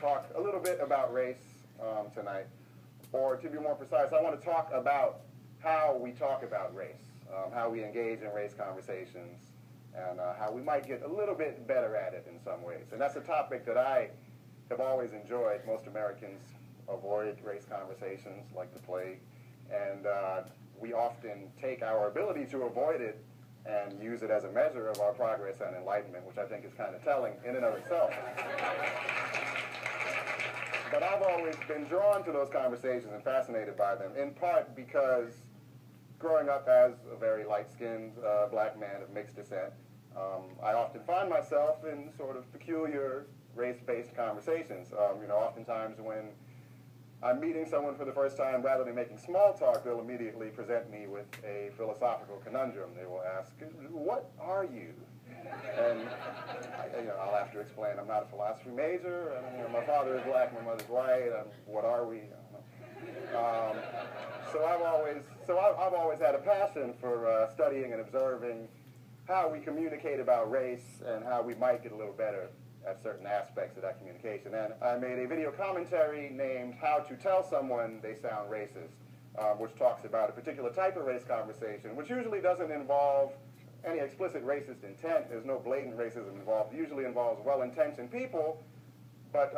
talk a little bit about race tonight, or to be more precise, I want to talk about how we talk about race, how we engage in race conversations, and how we might get a little bit better at it in some ways. And that's a topic that I have always enjoyed. Most Americans avoid race conversations like the plague, and we often take our ability to avoid it and use it as a measure of our progress and enlightenment, which I think is kind of telling in and of itself. But I've always been drawn to those conversations and fascinated by them, in part because growing up as a very light-skinned black man of mixed descent, I often find myself in sort of peculiar race-based conversations. Oftentimes when I'm meeting someone for the first time, rather than making small talk, they'll immediately present me with a philosophical conundrum. They will ask, "What are you?" And I'll have to explain, I'm not a philosophy major, and my father is black, my mother's white, what are we? I don't know. So I've always had a passion for studying and observing how we communicate about race and how we might get a little better at certain aspects of that communication. And I made a video commentary named How to Tell Someone They Sound Racist, which talks about a particular type of race conversation, which usually doesn't involve any explicit racist intent. There's no blatant racism involved. It usually involves well-intentioned people, but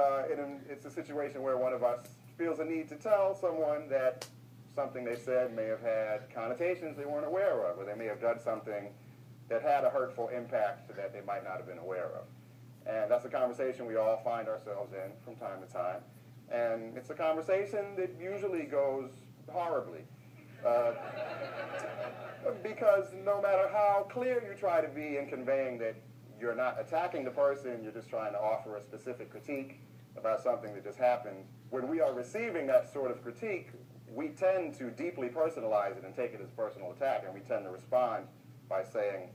it's a situation where one of us feels a need to tell someone that something they said may have had connotations they weren't aware of, or they may have done something that had a hurtful impact that they might not have been aware of. And that's a conversation we all find ourselves in from time to time. And it's a conversation that usually goes horribly. Because no matter how clear you try to be in conveying that you're not attacking the person, you're just trying to offer a specific critique about something that just happened, when we are receiving that sort of critique, we tend to deeply personalize it and take it as a personal attack, and we tend to respond by saying,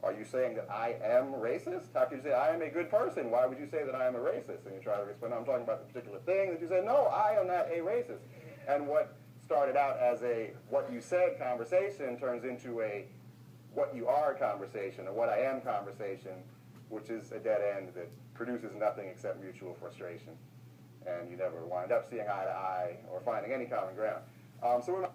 "Are you saying that I am racist? How could you say I am a good person? Why would you say that I am a racist?" And you try to respond, "I'm talking about the particular thing," that you say, "No, I am not a racist." And what started out as a what you said conversation turns into a what you are conversation, or what I am conversation, which is a dead end that produces nothing except mutual frustration. And you never wind up seeing eye to eye or finding any common ground. So we're